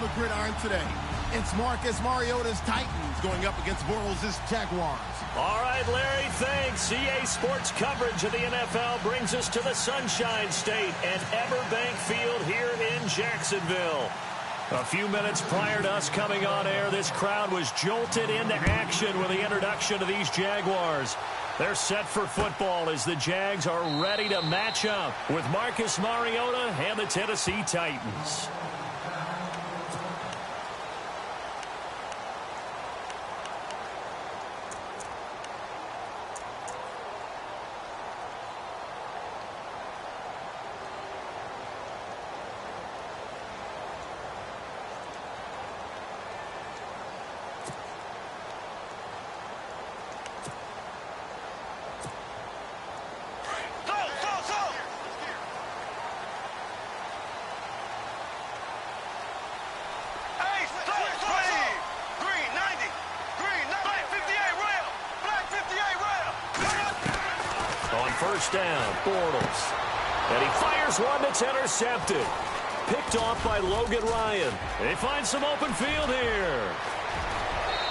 on the gridiron today. It's Marcus Mariota's Titans going up against Bortles' Jaguars. All right, Larry, thanks. EA Sports coverage of the NFL brings us to the Sunshine State at Everbank Field here in Jacksonville. A few minutes prior to us coming on air, this crowd was jolted into action with the introduction of these Jaguars. They're set for football as the Jags are ready to match up with Marcus Mariota and the Tennessee Titans. First down, Bortles. And he fires one that's intercepted. Picked off by Logan Ryan. They find some open field here.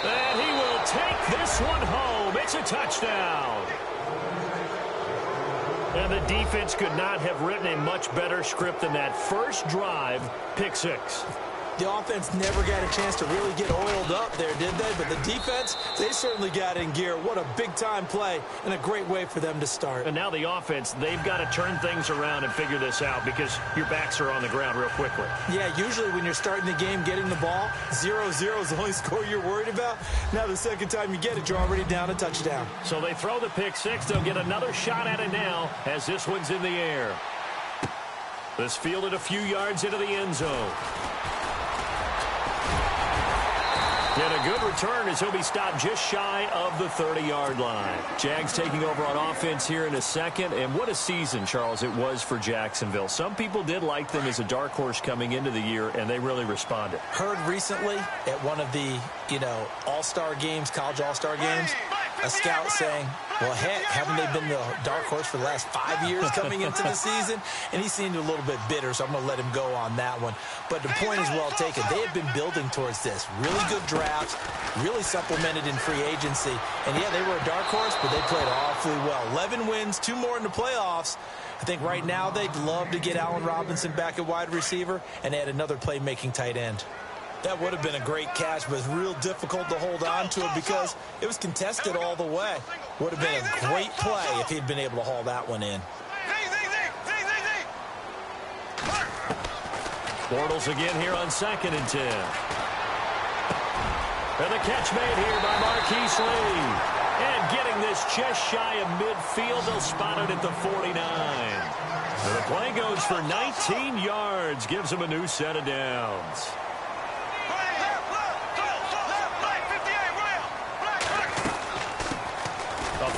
And he will take this one home. It's a touchdown. And the defense could not have written a much better script than that first drive, pick six. The offense never got a chance to really get oiled up there, did they? But the defense, they certainly got in gear. What a big-time play and a great way for them to start. And now the offense, they've got to turn things around and figure this out because your backs are on the ground real quickly. Yeah, usually when you're starting the game getting the ball, 0-0 is the only score you're worried about. Now the second time you get it, you're already down a touchdown. So they throw the pick six. They'll get another shot at it now as this one's in the air. This fielded a few yards into the end zone. And a good return as he'll be stopped just shy of the 30-yard line. Jags taking over on offense here in a second. And what a season, Charles, it was for Jacksonville. Some people did like them as a dark horse coming into the year, and they really responded. Heard recently at one of the, all-star games, college all-star games, a scout saying, well, heck, haven't they been the dark horse for the last 5 years coming into the season? And he seemed a little bit bitter, so I'm going to let him go on that one. But the point is well taken. They have been building towards this. Really good drafts, really supplemented in free agency. And, yeah, they were a dark horse, but they played awfully well. 11 wins, 2 more in the playoffs. I think right now they'd love to get Allen Robinson back at wide receiver and add another playmaking tight end. That would have been a great catch, but it's real difficult to hold on to it because it was contested all the way. Would have been a great play if he'd been able to haul that one in. Bortles again here on 2nd and 10. And the catch made here by Marquise Lee. And getting this just shy of midfield, they'll spot it at the 49. And the play goes for 19 yards, gives him a new set of downs.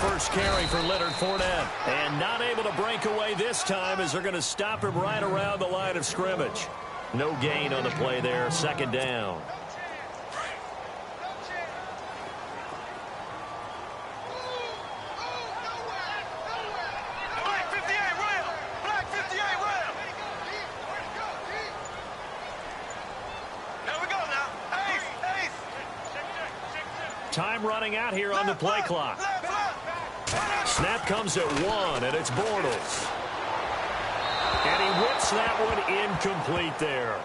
First carry for Leonard Fournette. And not able to break away this time as they're going to stop him right around the line of scrimmage. No gain on the play there. 2nd down. Time running out here on the play clock. Snap comes at 1, and it's Bortles. And he whips that one incomplete there.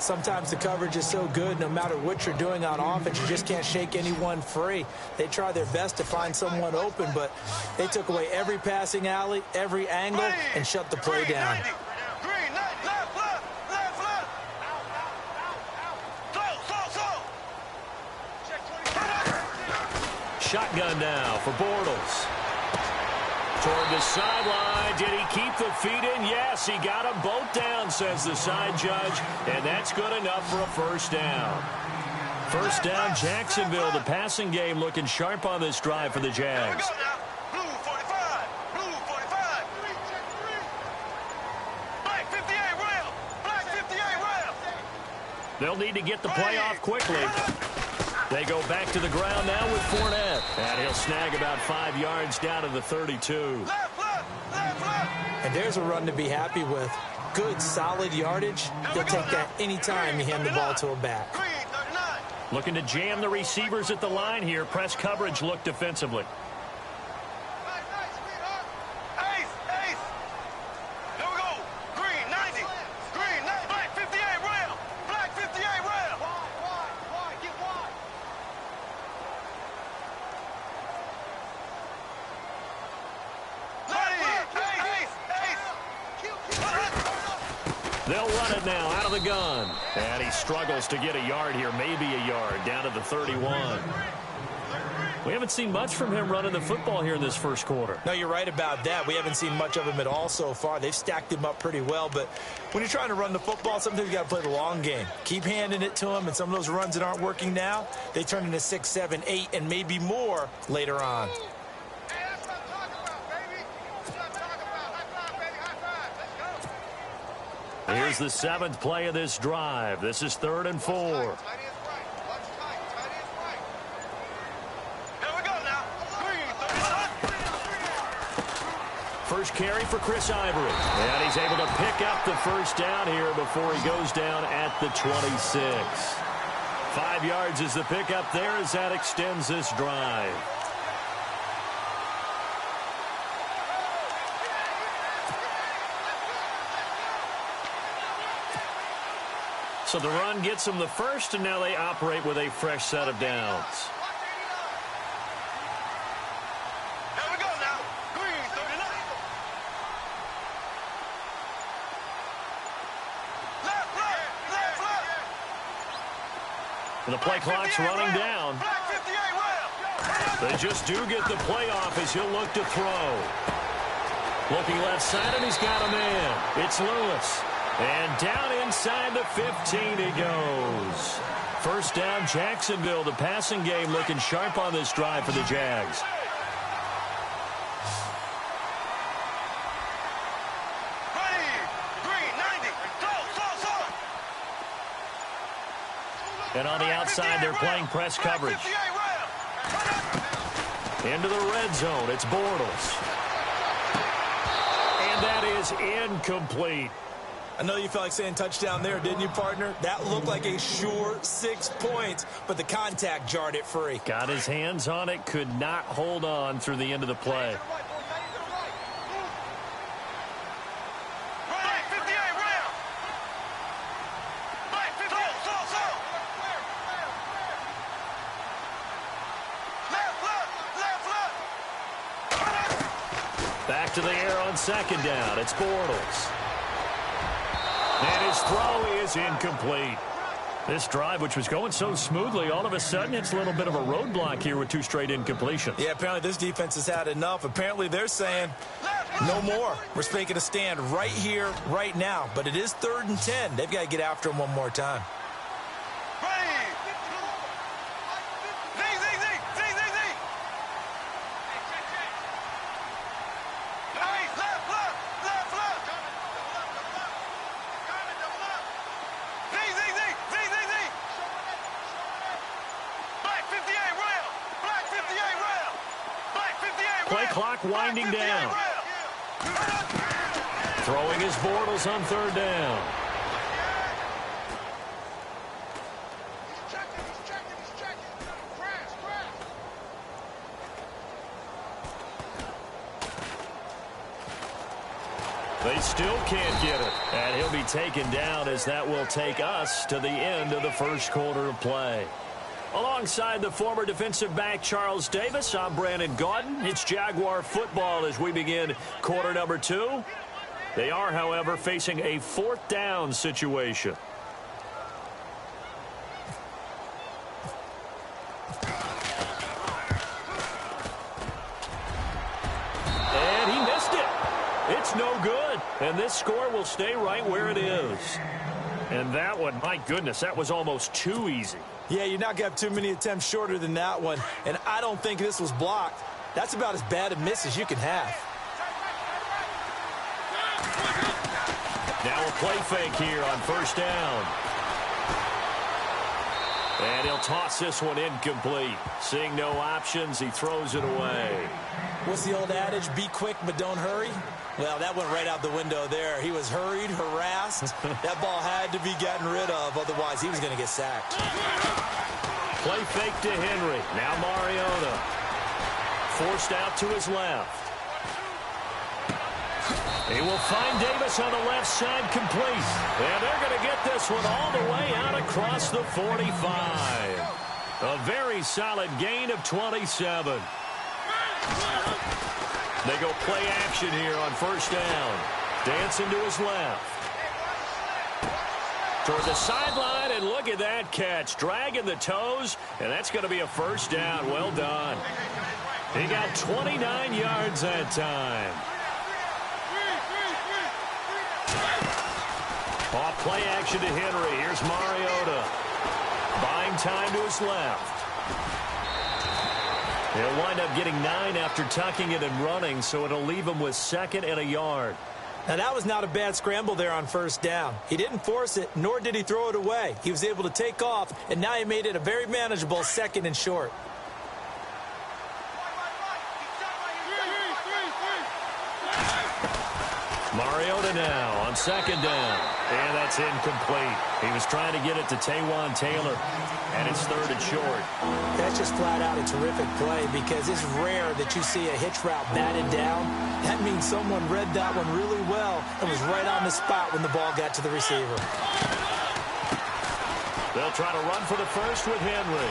Sometimes the coverage is so good, no matter what you're doing on offense, you just can't shake anyone free. They try their best to find someone open, but they took away every passing alley, every angle, and shut the play down. Shotgun now for Bortles. Toward the sideline. Did he keep the feet in? Yes, he got them both down, says the side judge. And that's good enough for a first down. First down, Jacksonville. The passing game looking sharp on this drive for the Jags. They'll need to get the play off quickly. They go back to the ground now with Fournette. And he'll snag about 5 yards down to the 32. And there's a run to be happy with. good, solid yardage, he'll take that anytime you hand the ball to a back. Looking to jam the receivers at the line here. Press coverage look defensively. They'll run it now out of the gun. And he struggles to get a yard here, maybe a yard, down to the 31. We haven't seen much from him running the football here in this first quarter. No, you're right about that. We haven't seen much of him at all so far. They've stacked him up pretty well, but when you're trying to run the football, sometimes you got to play the long game. Keep handing it to him, and some of those runs that aren't working now, they turn into 6, 7, 8, and maybe more later on. Here's the 7th play of this drive. This is 3rd and 4. First carry for Chris Ivory. And he's able to pick up the first down here before he goes down at the 26. 5 yards is the pickup there as that extends this drive. So the run gets them the first, and now they operate with a fresh set of downs. Here we go now. Green, 39. Left. And the play clock's running down. They just do get the play off as he'll look to throw. Looking left side, and he's got a man. It's Lewis. And down inside the 15 he goes. First down, Jacksonville. The passing game looking sharp on this drive for the Jags. And on the outside, they're playing press coverage. Into the red zone, it's Bortles. And that is incomplete. I know you felt like saying touchdown there, didn't you, partner? That looked like a sure 6 points, but the contact jarred it free. Got his hands on it, could not hold on through the end of the play. Back to the air on second down. It's Bortles. And his throw is incomplete. This drive, which was going so smoothly, all of a sudden it's a little bit of a roadblock here with 2 straight incompletions. Yeah, apparently this defense has had enough. Apparently they're saying no more. We're making a stand right here, right now. But it is 3rd and 10. They've got to get after him one more time. Play clock winding down. Throwing his Bortles on 3rd down. They still can't get it. And he'll be taken down as that will take us to the end of the first quarter of play. Alongside the former defensive back Charles Davis, I'm Brandon Gaudin. It's Jaguar football as we begin quarter number 2. They are, however, facing a 4th down situation. And he missed it. It's no good. And this score will stay right where it is. And that one, my goodness, that was almost too easy. Yeah, you're not going to have too many attempts shorter than that one. And I don't think this was blocked. That's about as bad a miss as you can have. Now a play fake here on 1st down. And he'll toss this one incomplete. Seeing no options, he throws it away. What's the old adage? Be quick, but don't hurry. Well, that went right out the window there. He was hurried, harassed. That ball had to be gotten rid of, otherwise he was going to get sacked. Play fake to Henry. Now Mariota. Forced out to his left. He will find Davis on the left side, complete. And they're going to get this one all the way out across the 45. A very solid gain of 27. They go play action here on first down. Dancing to his left. Toward the sideline, and look at that catch. Dragging the toes, and that's going to be a first down. Well done. He got 29 yards that time. Off play action to Henry. Here's Mariota. Buying time to his left. He'll wind up getting 9 after tucking it and running, so it'll leave him with 2nd and a yard. Now, that was not a bad scramble there on first down. He didn't force it, nor did he throw it away. He was able to take off, and now he made it a very manageable 2nd and short. Mariota now on 2nd down. And that's incomplete. He was trying to get it to Taywan Taylor, and it's 3rd and short. That's just flat out a terrific play because it's rare that you see a hitch route batted down. That means someone read that one really well and was right on the spot when the ball got to the receiver. They'll try to run for the first with Henry.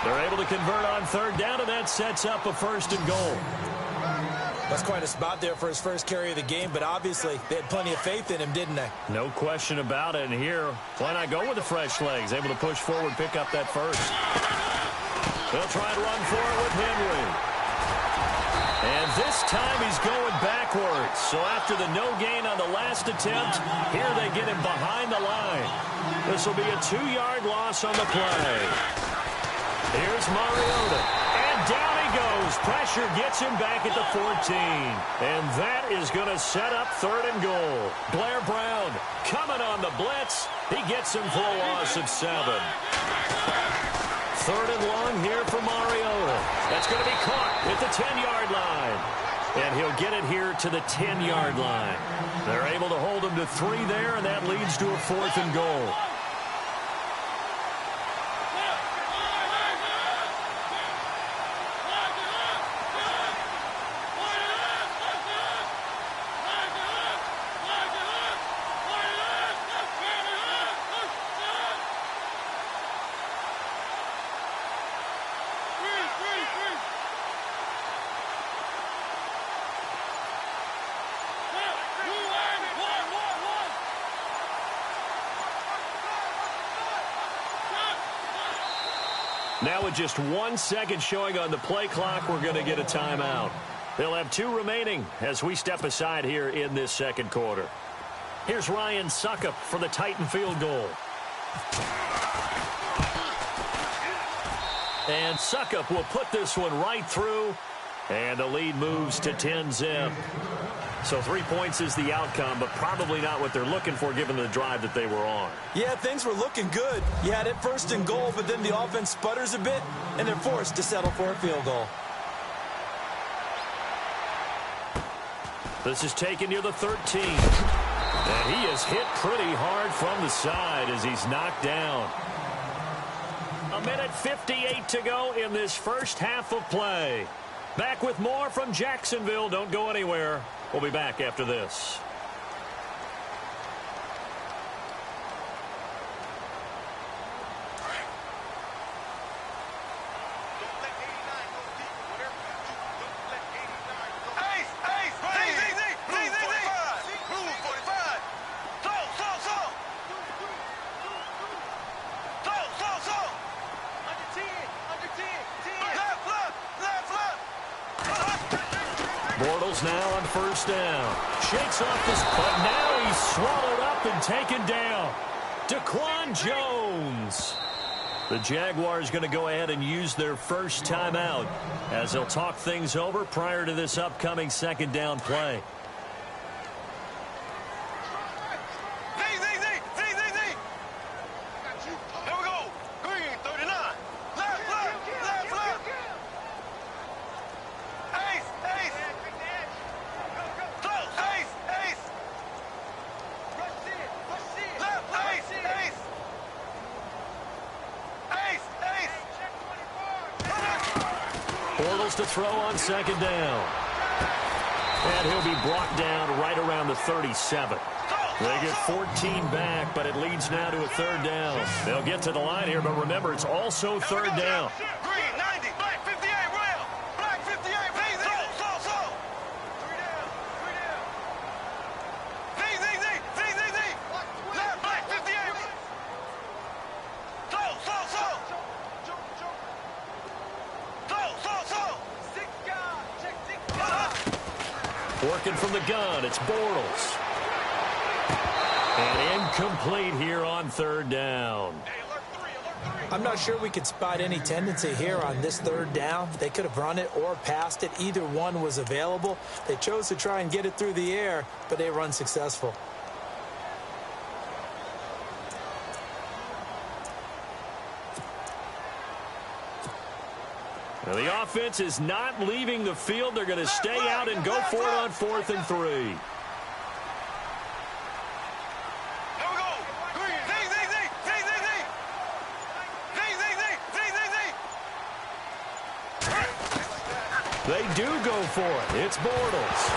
They're able to convert on 3rd down, and that sets up a 1st and goal. That's quite a spot there for his first carry of the game, but obviously they had plenty of faith in him, didn't they? No question about it. And here, why not go with the fresh legs? Able to push forward, pick up that first. They'll try and run for it with Henry. And this time he's going backwards. So after the no gain on the last attempt, here they get him behind the line. This will be a 2-yard loss on the play. Here's Mariota. And down he goes. Pressure gets him back at the 14. And that is going to set up 3rd and goal. Blair Brown coming on the blitz. He gets him for a loss of 7. 3rd and long here for Mariota. That's going to be caught at the 10-yard line. And he'll get it here to the 10-yard line. They're able to hold him to 3 there, and that leads to a 4th and goal. Now with just 1 second showing on the play clock, we're going to get a timeout. They'll have 2 remaining as we step aside here in this 2nd quarter. Here's Ryan Suckup for the Titan field goal. And Suckup will put this one right through, and the lead moves to 10-zip. So 3 points is the outcome, but probably not what they're looking for given the drive that they were on. Yeah, things were looking good. You had it 1st and goal, but then the offense sputters a bit, and they're forced to settle for a field goal. This is taken near the 13. And he is hit pretty hard from the side as he's knocked down. 1:58 to go in this first half of play. Back with more from Jacksonville. Don't go anywhere. We'll be back after this. Now on first down. Shakes off this, but now he's swallowed up and taken down. Daquan Jones. The Jaguars going to go ahead and use their first timeout as they'll talk things over prior to this upcoming 2nd down play. Bortles to throw on second down. And he'll be brought down right around the 37. They get 14 back, but it leads now to a third down. They'll get to the line here, but remember, it's also third down. Green, 90, black 58, rail. Black 58, slow. 3 down. Z. Black 58. Slow. 6 guys, check 6 guys. Working from the gun, it's Bortles. And incomplete here on third down. I'm not sure we could spot any tendency here on this third down. They could have run it or passed it. Either one was available. They chose to try and get it through the air, but they were unsuccessful. Now the offense is not leaving the field. They're going to stay out and go for it on 4th and 3. They do go for it. It's Bortles.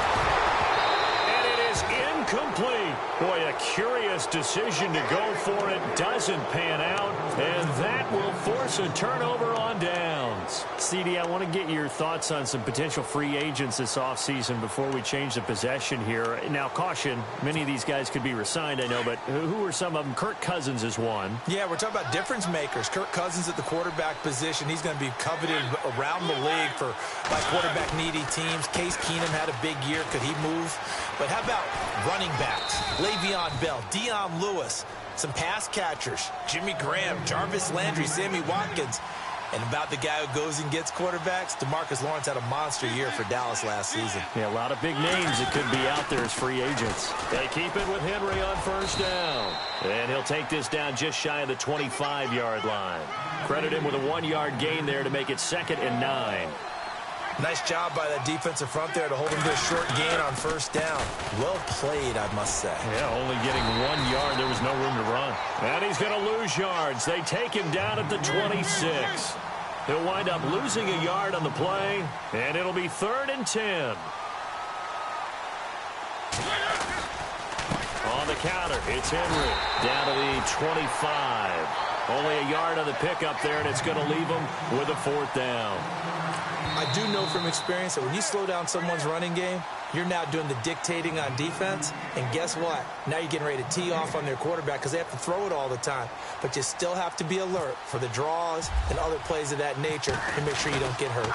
And it is incomplete. Boy, a curious decision to go for it. Doesn't pan out. And that will force a turnover on downs. CD, I want to get your thoughts on some potential free agents this offseason before we change the possession here. Now, caution, many of these guys could be re-signed, I know, but who are some of them? Kirk Cousins is one. Yeah, we're talking about difference makers. Kirk Cousins at the quarterback position. He's going to be coveted around the league for by quarterback-needy teams. Case Keenum had a big year. Could he move? But how about running backs? Le'Veon Bell, Dion Lewis, some pass catchers, Jimmy Graham, Jarvis Landry, Sammy Watkins. And about the guy who goes and gets quarterbacks, DeMarcus Lawrence had a monster year for Dallas last season. Yeah, a lot of big names that could be out there as free agents. They keep it with Henry on first down. And he'll take this down just shy of the 25-yard line. Credit him with a 1-yard gain there to make it 2nd and 9. Nice job by that defensive front there to hold him to a short gain on first down. Well played, I must say. Yeah, only getting 1 yard. There was no room to run. And he's going to lose yards. They take him down at the 26. He'll wind up losing a yard on the play, and it'll be 3rd and 10. On the counter, it's Henry down to the 25. Only a yard on the pickup there, and it's going to leave him with a 4th down. I do know from experience that when you slow down someone's running game, you're now doing the dictating on defense. And guess what? Now you're getting ready to tee off on their quarterback because they have to throw it all the time. But you still have to be alert for the draws and other plays of that nature to make sure you don't get hurt.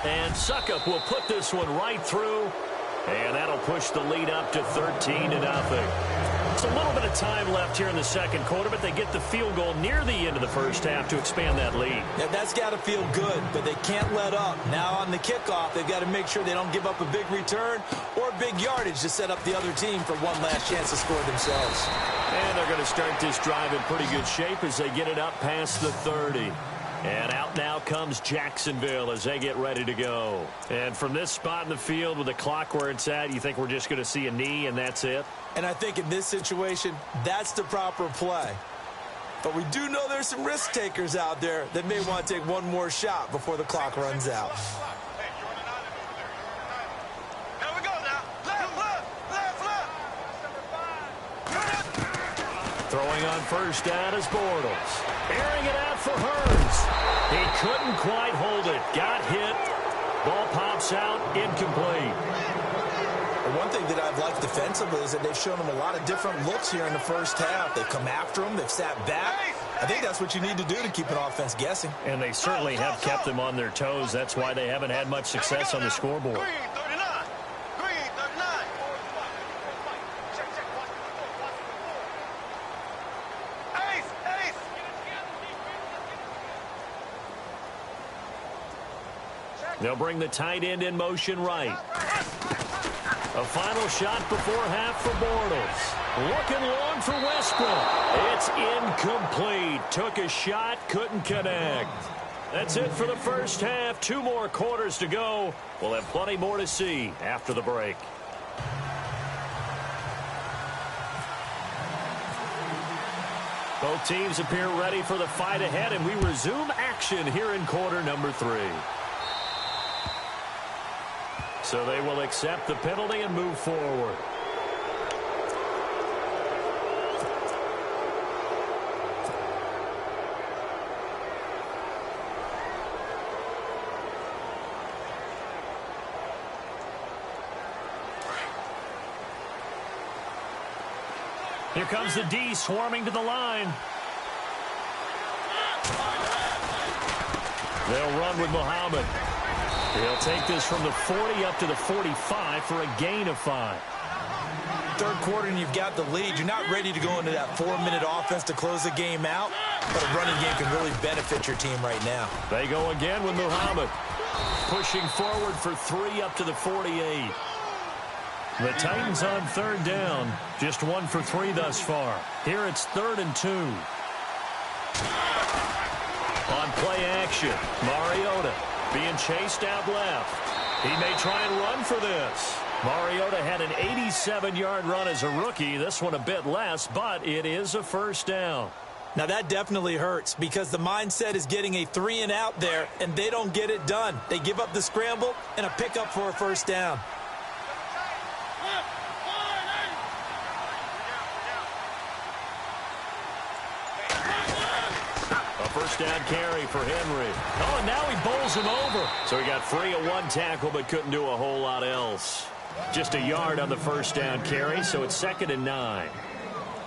And Suckup will put this one right through. And that'll push the lead up to 13-0. It's a little bit of time left here in the second quarter, but they get the field goal near the end of the first half to expand that lead. Yeah, that's got to feel good, but they can't let up. Now on the kickoff, they've got to make sure they don't give up a big return or big yardage to set up the other team for one last chance to score themselves. And they're going to start this drive in pretty good shape as they get it up past the 30. And out now comes Jacksonville as they get ready to go. And from this spot in the field with the clock where it's at, you think we're just going to see a knee and that's it? And I think in this situation, that's the proper play. But we do know there's some risk takers out there that may want to take one more shot before the clock runs out. Here we go now. Left. Throwing on first down is Bortles. Airing it out for Hearns. He couldn't quite hold it. Got hit. Ball pops out. Incomplete. One thing that I've liked defensively is that they've shown him a lot of different looks here in the first half. They've come after him. They've sat back. I think that's what you need to do to keep an offense guessing. And they certainly have kept them on their toes. That's why they haven't had much success on the scoreboard. Green 39. Green 39. Ace. They'll bring the tight end in motion right. A final shot before half for Bortles. Looking long for Westbrook. It's incomplete. Took a shot, couldn't connect. That's it for the first half. 2 more quarters to go. We'll have plenty more to see after the break. Both teams appear ready for the fight ahead, and we resume action here in quarter number 3. So they will accept the penalty and move forward. Here comes the D swarming to the line. They'll run with Muhammad. He'll take this from the 40 up to the 45 for a gain of 5. Third quarter and you've got the lead. You're not ready to go into that 4-minute offense to close the game out, but a running game can really benefit your team right now. They go again with Muhammad. Pushing forward for 3 up to the 48. The Titans on third down. Just 1 for 3 thus far. Here it's 3rd and 2. On play action, Mariota being chased out left. He may try and run for this. Mariota had an 87-yard run as a rookie. This one a bit less, but it is a first down. Now that definitely hurts because the mindset is getting a 3-and-out there, and they don't get it done. They give up the scramble and a pickup for a first down. First down carry for Henry. Oh, and now he bowls him over. So he got free of 1 tackle but couldn't do a whole lot else. Just a yard on the first down carry, so it's 2nd and 9.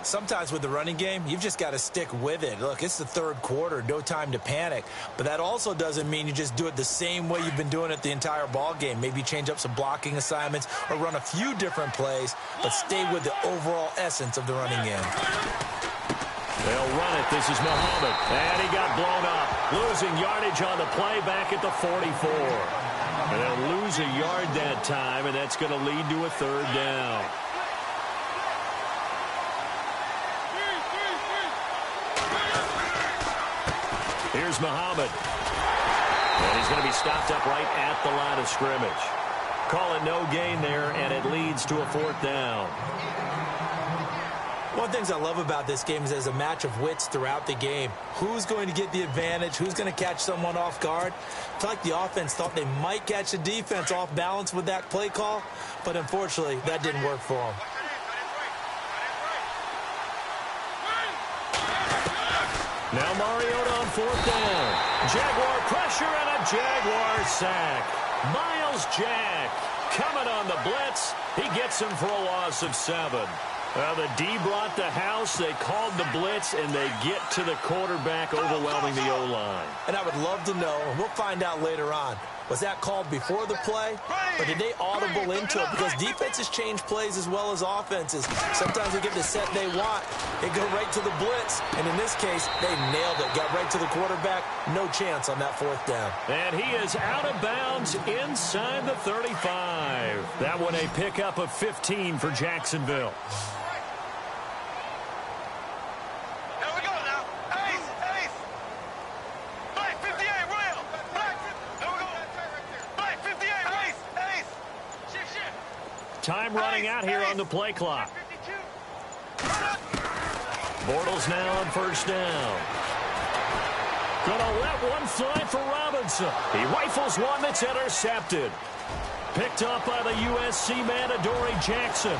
Sometimes with the running game, you've just got to stick with it. Look, it's the third quarter, no time to panic. But that also doesn't mean you just do it the same way you've been doing it the entire ball game. Maybe change up some blocking assignments or run a few different plays, but stay with the overall essence of the running game. They'll run it. This is Muhammad. And he got blown up. Losing yardage on the play back at the 44. And they'll lose a yard that time, and that's going to lead to a 3rd down. Here's Muhammad. And he's going to be stopped up right at the line of scrimmage. Call it no gain there, and it leads to a 4th down. One of the things I love about this game is there's a match of wits throughout the game. Who's going to get the advantage? Who's going to catch someone off guard? I feel like the offense thought they might catch the defense off balance with that play call, but unfortunately, that didn't work for them. Now Mariota on 4th down. Jaguar pressure and a Jaguar sack. Miles Jack coming on the blitz. He gets him for a loss of 7. Well, the D brought the house. They called the blitz, and they get to the quarterback, overwhelming the O-line. And I would love to know, and we'll find out later on, was that called before the play, or did they audible into it? Because defenses change plays as well as offenses. Sometimes they get the set they want. They go right to the blitz, and in this case, they nailed it. Got right to the quarterback. No chance on that 4th down. And he is out of bounds inside the 35. That one a pickup of 15 for Jacksonville. Time running out here on the play clock. Bortles now on 1st down. Gonna let one fly for Robinson. He rifles one that's intercepted. Picked up by the USC man, Adoree Jackson.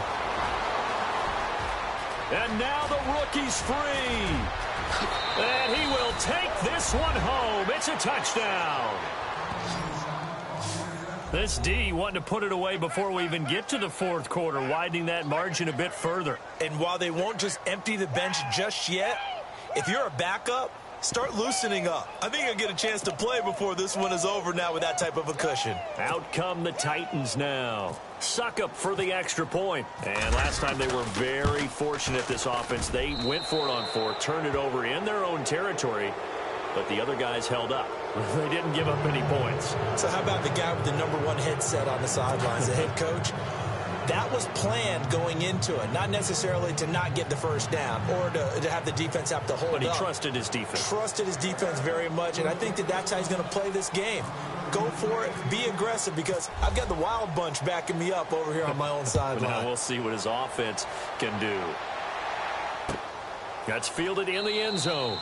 And now the rookie's free. And he will take this one home. It's a touchdown. This D wanted to put it away before we even get to the 4th quarter, widening that margin a bit further. And while they won't just empty the bench just yet, if you're a backup, start loosening up. I think you'll get a chance to play before this one is over now with that type of a cushion. Out come the Titans now. Suck up for the extra point. And last time they were very fortunate, this offense. They went for it on 4, turned it over in their own territory, but the other guys held up. They didn't give up any points. So how about the guy with the #1 headset on the sidelines, the head coach? That was planned going into it, not necessarily to not get the first down or to have the defense have to hold up. But he trusted his defense. Trusted his defense very much, and I think that's how he's going to play this game. Go for it, be aggressive, because I've got the wild bunch backing me up over here on my own sideline. Now we'll see what his offense can do. That's fielded in the end zone.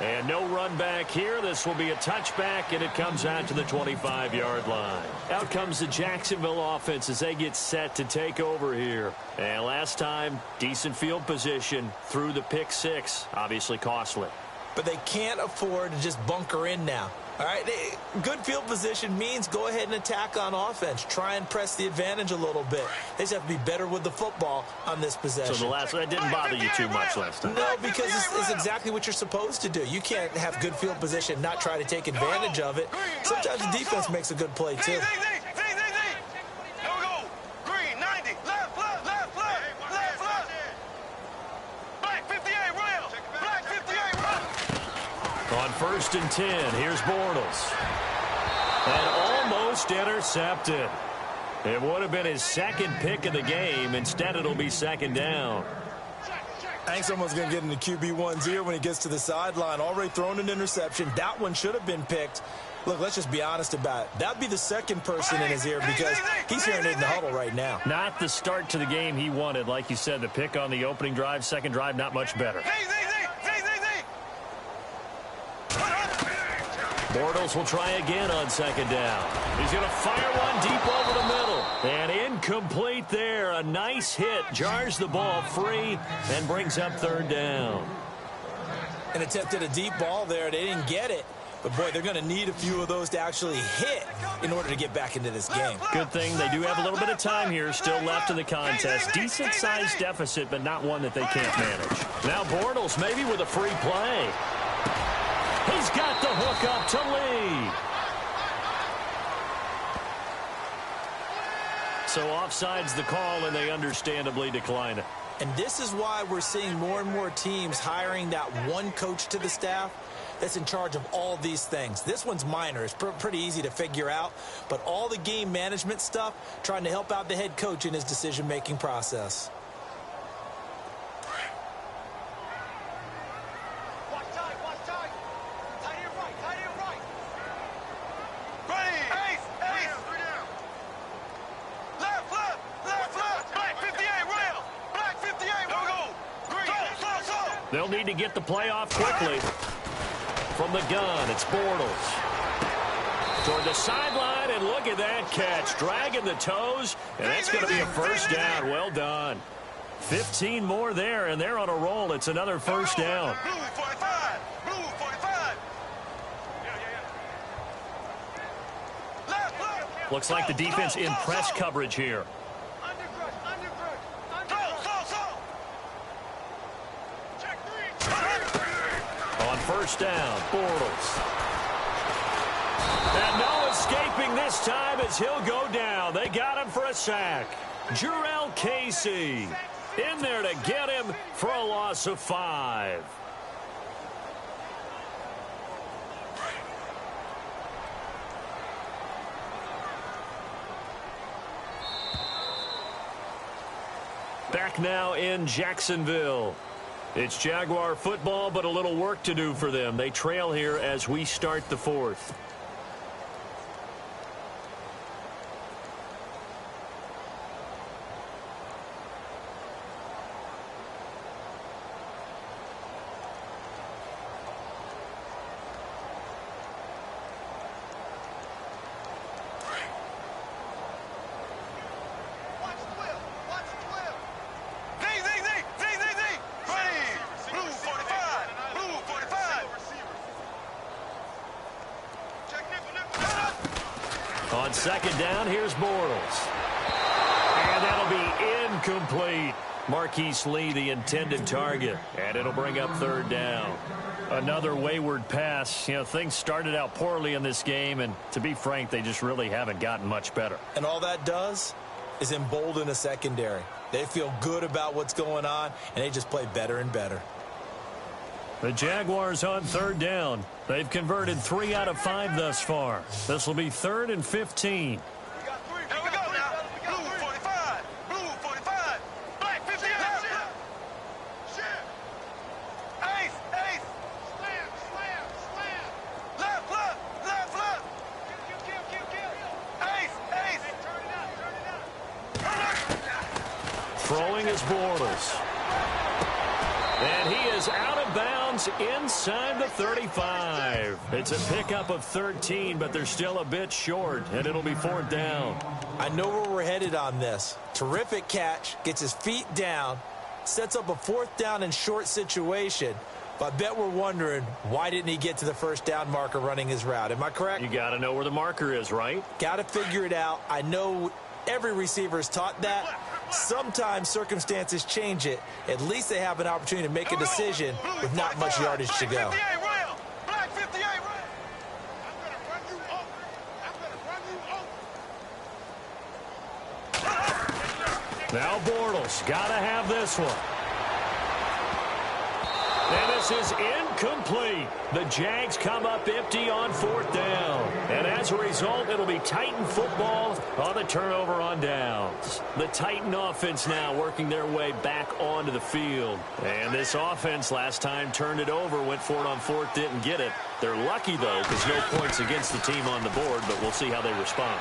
And no run back here. This will be a touchback, and it comes out to the 25-yard line. Out comes the Jacksonville offense as they get set to take over here. And last time, decent field position through the pick six. Obviously costly. But they can't afford to just bunker in now. All right, good field position means go ahead and attack on offense. Try and press the advantage a little bit. They just have to be better with the football on this possession. So that didn't bother you too much last time? No, because it's exactly what you're supposed to do. You can't have good field position and not try to take advantage of it. Sometimes the defense makes a good play, too. On 1st and 10, here's Bortles. And almost intercepted. It would have been his second pick of the game. Instead, it'll be second down. I think someone's going to get in the QB1's ear when he gets to the sideline. Already thrown an interception. That one should have been picked. Look, let's just be honest about it. That would be the second person in his ear because he's hearing it in the huddle right now. Not the start to the game he wanted. Like you said, the pick on the opening drive, second drive, not much better. Bortles will try again on second down. He's going to fire one deep over the middle. And incomplete there. A nice hit. Jars the ball free and brings up third down. An attempt at a deep ball there. They didn't get it. But, boy, they're going to need a few of those to actually hit in order to get back into this game. Good thing they do have a little bit of time here still left in the contest. Decent-sized deficit, but not one that they can't manage. Now Bortles maybe with a free play. He's got the hook up to Lee. So offside's the call, and they understandably decline it. And this is why we're seeing more and more teams hiring that one coach to the staff that's in charge of all these things. This one's minor. It's pretty easy to figure out. But all the game management stuff, trying to help out the head coach in his decision-making process. They'll need to get the play off quickly. From the gun, it's Bortles. Toward the sideline, and look at that catch. Dragging the toes, and that's going to be a first down. Well done. 15 more there, and they're on a roll. It's another first down. Looks like the defense in press coverage here. First down, Bortles. And no escaping this time as he'll go down. They got him for a sack. Jurrell Casey in there to get him for a loss of 5. Back now in Jacksonville. It's Jaguar football, but a little work to do for them. They trail here as we start the fourth. On second down, here's Bortles. And that'll be incomplete. Marquise Lee, the intended target. And it'll bring up third down. Another wayward pass. You know, things started out poorly in this game, and to be frank, they just really haven't gotten much better. And all that does is embolden a secondary. They feel good about what's going on, and they just play better and better. The Jaguars on third down. They've converted 3 out of 5 thus far. This will be 3rd and 15. Here we go now. Blue 45. Blue 45. Black 58. Ace. Slam. Left. Ace. Turn it up. Throwing is Bortles. And he is out of bounds inside the 35. It's a pickup of 13, but they're still a bit short, and it'll be 4th down. I know where we're headed on this. Terrific catch, gets his feet down, sets up a 4th down and short situation. But I bet we're wondering, why didn't he get to the 1st down marker running his route? Am I correct? You got to know where the marker is, right? Got to figure it out. I know every receiver is taught that. Sometimes circumstances change it. At least they have an opportunity to make a decision with not much yardage to go. Now Bortles got to have this one. And this is incomplete. The Jags come up empty on 4th down. And as a result, it'll be Titan football on the turnover on downs. The Titan offense now working their way back onto the field. And this offense last time turned it over, went for it on 4th, didn't get it. They're lucky, though, because no points against the team on the board, but we'll see how they respond.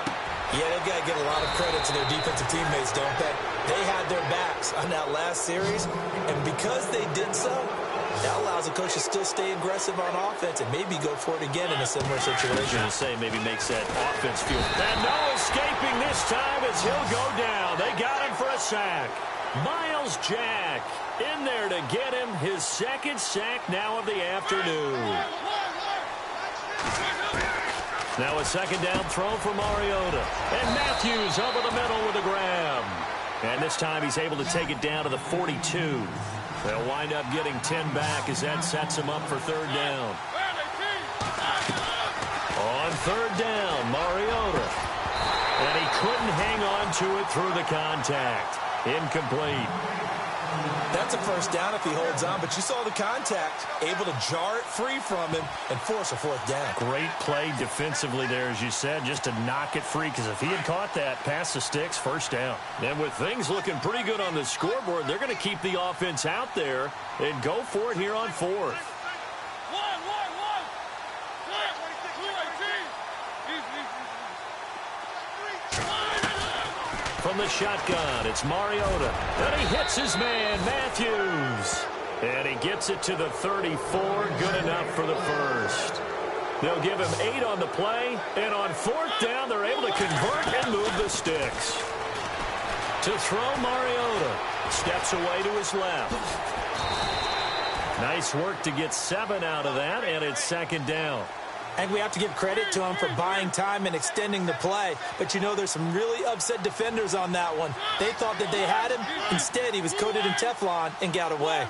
Yeah, they've got to give a lot of credit to their defensive teammates, don't they? They had their backs on that last series, and because they did so, that allows the coach to still stay aggressive on offense and maybe go for it again in a similar situation. I was going to say maybe makes that offense feel. And no escaping this time as he'll go down. They got him for a sack. Miles Jack in there to get him his 2nd sack now of the afternoon. Now a 2nd down throw for Mariota. And Matthews over the middle with a grab. And this time he's able to take it down to the 42. They'll wind up getting 10 back as that sets him up for 3rd down. On 3rd down, Mariota. And he couldn't hang on to it through the contact. Incomplete. That's a 1st down if he holds on, but you saw the contact, able to jar it free from him and force a 4th down. Great play defensively there, as you said, just to knock it free, because if he had caught that, past the sticks, 1st down. And with things looking pretty good on the scoreboard, they're going to keep the offense out there and go for it here on 4th. From the shotgun, it's Mariota. And he hits his man, Matthews. And he gets it to the 34. Good enough for the 1st. They'll give him 8 on the play. And on 4th down, they're able to convert and move the sticks. To throw, Mariota. Steps away to his left. Nice work to get 7 out of that. And it's 2nd down. I think we have to give credit to him for buying time and extending the play. But, you know, there's some really upset defenders on that one. They thought that they had him. Instead, he was coated in Teflon and got away.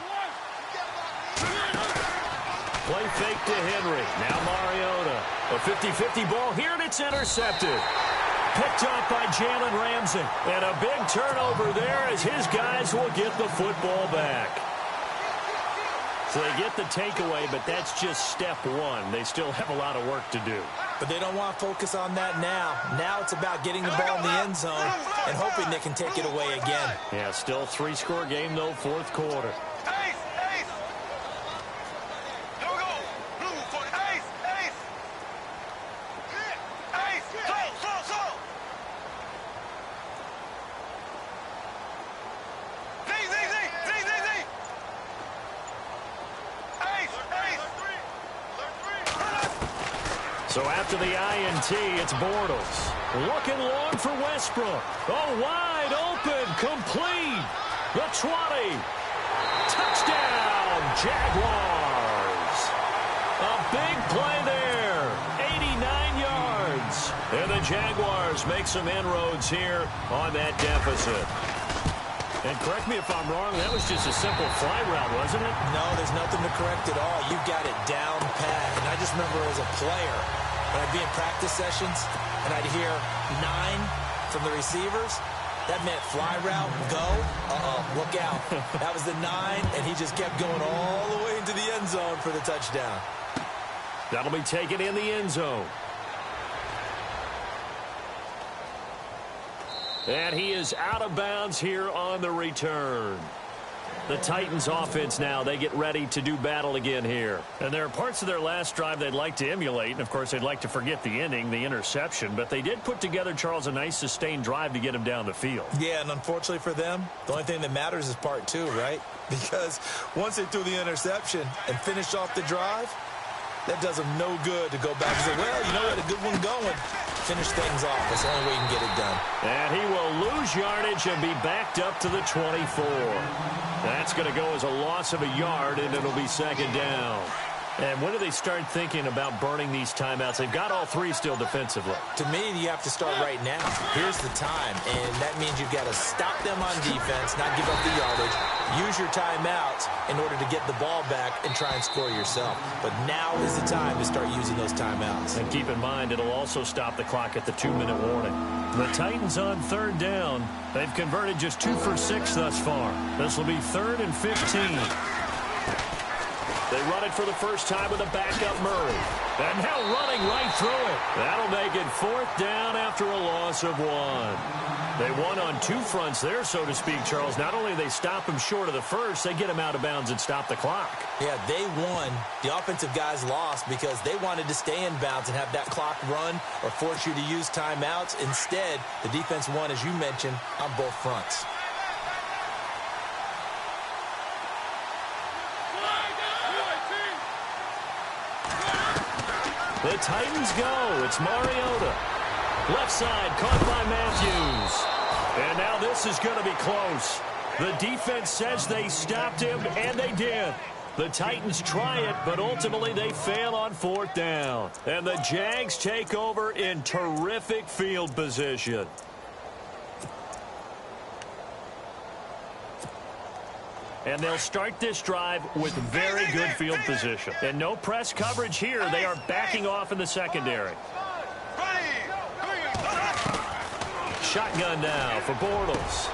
Play fake to Henry. Now Mariota. A 50-50 ball here, and it's intercepted. Picked up by Jalen Ramsey. And a big turnover there as his guys will get the football back. So they get the takeaway, but that's just step 1. They still have a lot of work to do. But they don't want to focus on that now. Now it's about getting the ball in the end zone and hoping they can take it away again. Yeah, still 3-score game, though, 4th quarter. So after the INT, it's Bortles. Looking long for Westbrook. Oh, wide open, complete. The 20. Touchdown, Jaguars. A big play there. 89 yards. And the Jaguars make some inroads here on that deficit. And correct me if I'm wrong, that was just a simple fly route, wasn't it? No, there's nothing to correct at all. You've got it down pat. And I just remember as a player, when I'd be in practice sessions and I'd hear 9 from the receivers, that meant fly route, go, look out. That was the 9, and he just kept going all the way into the end zone for the touchdown. That'll be taken in the end zone. And he is out of bounds here on the return. The Titans offense now, they get ready to do battle again here. And there are parts of their last drive they'd like to emulate. And, of course, they'd like to forget the ending, the interception. But they did put together, Charles, a nice sustained drive to get him down the field. Yeah, and unfortunately for them, the only thing that matters is part two, right? Because once they threw the interception and finished off the drive, that does them no good to go back and say, well, you know what, a good one going. Finish things off. That's the only way you can get it done. And he will lose yardage and be backed up to the 24. That's going to go as a loss of a yard, and it'll be second down. And when do they start thinking about burning these timeouts? They've got all three still defensively. To me, you have to start right now. Here's the time, and that means you've got to stop them on defense, not give up the yardage, use your timeouts in order to get the ball back and try and score yourself. But now is the time to start using those timeouts. And keep in mind, it'll also stop the clock at the 2-minute warning. The Titans on third down. They've converted just 2 for 6 thus far. This will be 3rd and 15. They run it for the first time with a backup Murray. And now running right through it. That'll make it 4th down after a loss of 1. They won on 2 fronts there, so to speak, Charles. Not only they stop him short of the first, they get him out of bounds and stop the clock. Yeah, they won. The offensive guys lost because they wanted to stay in bounds and have that clock run or force you to use timeouts. Instead, the defense won, as you mentioned, on both fronts. The Titans go. It's Mariota. Left side caught by Matthews. And now this is going to be close. The defense says they stopped him, and they did. The Titans try it, but ultimately they fail on 4th down. And the Jags take over in terrific field position. And they'll start this drive with very good field position. And no press coverage here. They are backing off in the secondary. Shotgun now for Bortles.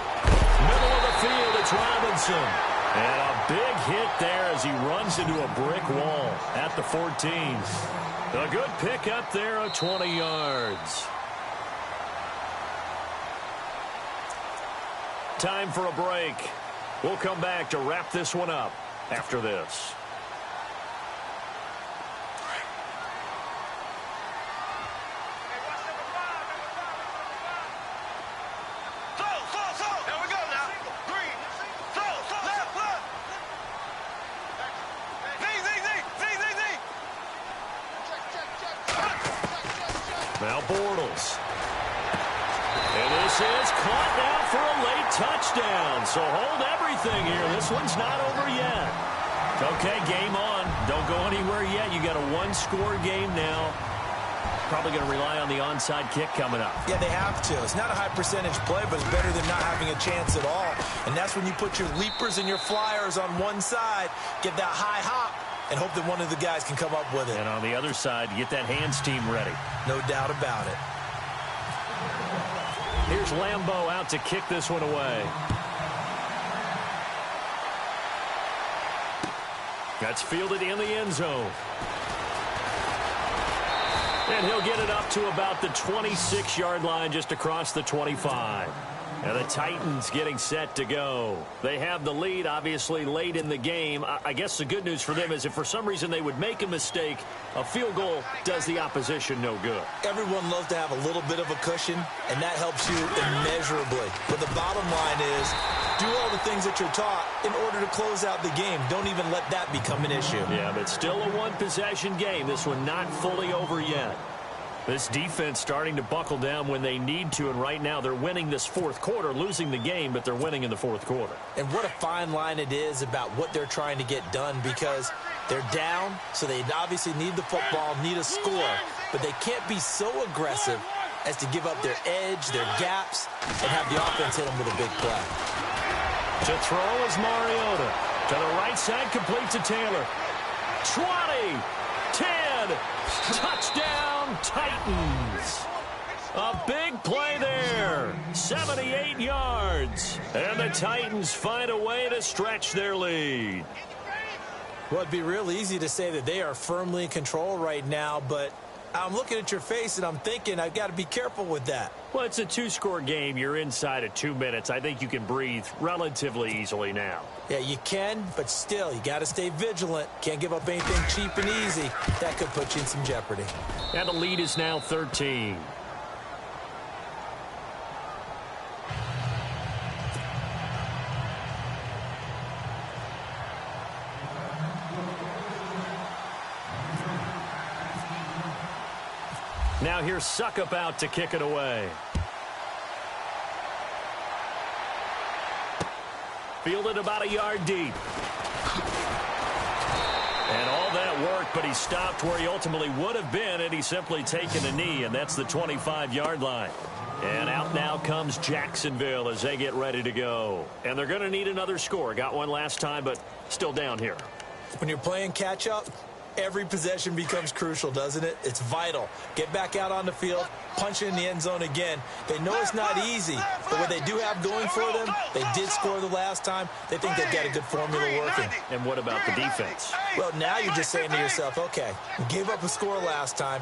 Middle of the field, it's Robinson. And a big hit there as he runs into a brick wall at the 14. A good pickup there of 20 yards. Time for a break. We'll come back to wrap this one up after this. There we go now. Green. Left. Z. Now Bortles. And this is caught now for a late touchdown. So hold everything here. This one's not over yet. Okay, game on. Don't go anywhere yet. You got a 1-score game now. Probably going to rely on the onside kick coming up. Yeah, they have to. It's not a high percentage play, but it's better than not having a chance at all. And that's when you put your leapers and your flyers on one side, get that high hop, and hope that one of the guys can come up with it. And on the other side, get that hands team ready. No doubt about it. Here's Lambeau out to kick this one away. That's fielded in the end zone. And he'll get it up to about the 26-yard line, just across the 25. And the Titans getting set to go. They have the lead, obviously, late in the game. I guess the good news for them is if for some reason they would make a mistake, a field goal does the opposition no good. Everyone loves to have a little bit of a cushion, and that helps you immeasurably. But the bottom line is, do all the things that you're taught in order to close out the game. Don't even let that become an issue. Yeah, but still a one-possession game. This one not fully over yet. This defense starting to buckle down when they need to, and right now they're winning this 4th quarter, losing the game, but they're winning in the 4th quarter. And what a fine line it is about what they're trying to get done, because they're down, so they obviously need the football, need a score, but they can't be so aggressive as to give up their edge, their gaps, and have the offense hit them with a big play. To throw is Mariota. To the right side, complete to Taylor. 20, 10, touchdown Titans. A big play there. 78 yards. And the Titans find a way to stretch their lead. Well, it'd be real easy to say that they are firmly in control right now, but I'm looking at your face, and I'm thinking I've got to be careful with that. Well, it's a two-score game. You're inside of 2 minutes. I think you can breathe relatively easily now. Yeah, you can, but still, you got to stay vigilant. Can't give up anything cheap and easy. That could put you in some jeopardy. And the lead is now 13. Now here's Suckup out to kick it away. Fielded about a yard deep. And all that work, but he stopped where he ultimately would have been had he simply taken a knee, and that's the 25-yard line. And out now comes Jacksonville as they get ready to go. And they're going to need another score. Got one last time, but still down here. When you're playing catch-up, every possession becomes crucial, doesn't it? It's vital. Get back out on the field, punch it in the end zone again. They know it's not easy, but what they do have going for them, they did score the last time. They think they've got a good formula working. And what about the defense? Well, now you're just saying to yourself, okay, we gave up a score last time.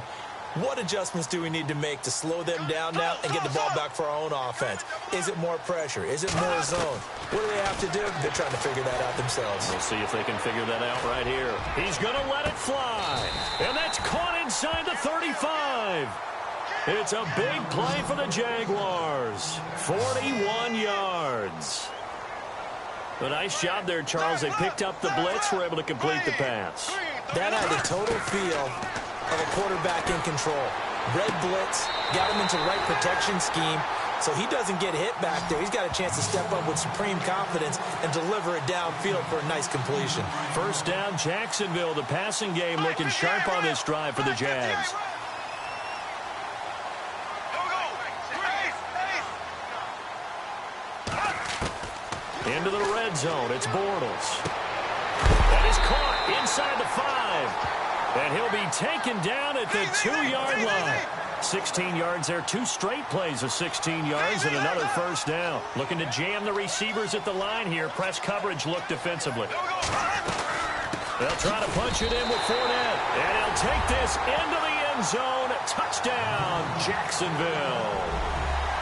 What adjustments do we need to make to slow them down now and get the ball back for our own offense? Is it more pressure? Is it more zone? What do they have to do? They're trying to figure that out themselves. We'll see if they can figure that out right here. He's going to let it fly. And that's caught inside the 35. It's a big play for the Jaguars. 41 yards. A nice job there, Charles. They picked up the blitz, were able to complete the pass. That had the total feel of a quarterback in control. Red blitz, got him into the right protection scheme, so he doesn't get hit back there. He's got a chance to step up with supreme confidence and deliver it downfield for a nice completion. First down, Jacksonville. The passing game looking sharp on this drive for the Jags. Into the red zone. It's Bortles. That is caught inside the 5. And he'll be taken down at the 2-yard line. 16 yards there. 2 straight plays of 16 yards and another first down. Looking to jam the receivers at the line here. Press coverage look defensively. They'll try to punch it in with Fournette. And he'll take this into the end zone. Touchdown, Jacksonville.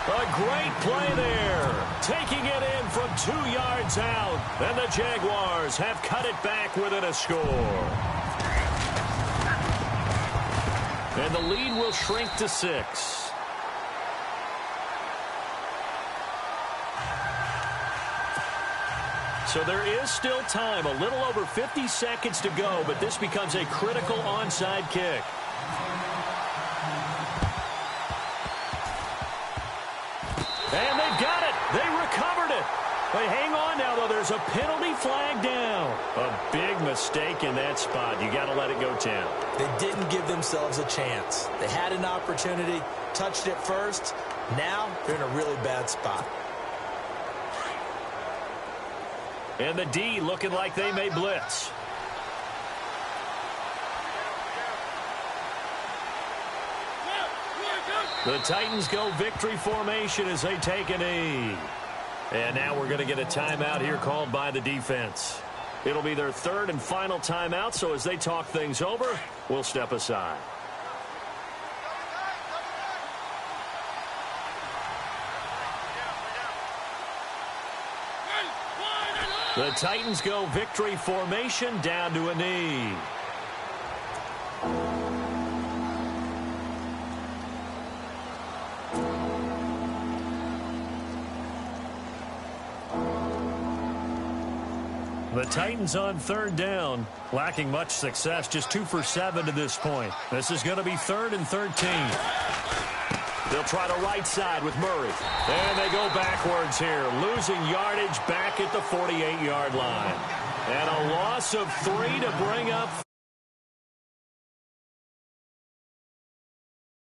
A great play there. Taking it in from 2 yards out. And the Jaguars have cut it back within a score. And the lead will shrink to 6. So there is still time, a little over 50 seconds to go, but this becomes a critical onside kick. And they've got it. They recovered it. They hang on now, though. There's a penalty flag down. A big mistake in that spot. You got to let it go down. They didn't give themselves a chance. They had an opportunity, touched it first. Now they're in a really bad spot. And the D looking like they may blitz. The Titans go victory formation as they take a knee. And now we're going to get a timeout here called by the defense. It'll be their third and final timeout, so as they talk things over, we'll step aside. The Titans go victory formation down to a knee. The Titans on third down, lacking much success, just 2 for 7 to this point. This is going to be 3rd and 13. They'll try the right side with Murray. And they go backwards here, losing yardage back at the 48-yard line. And a loss of 3 to bring up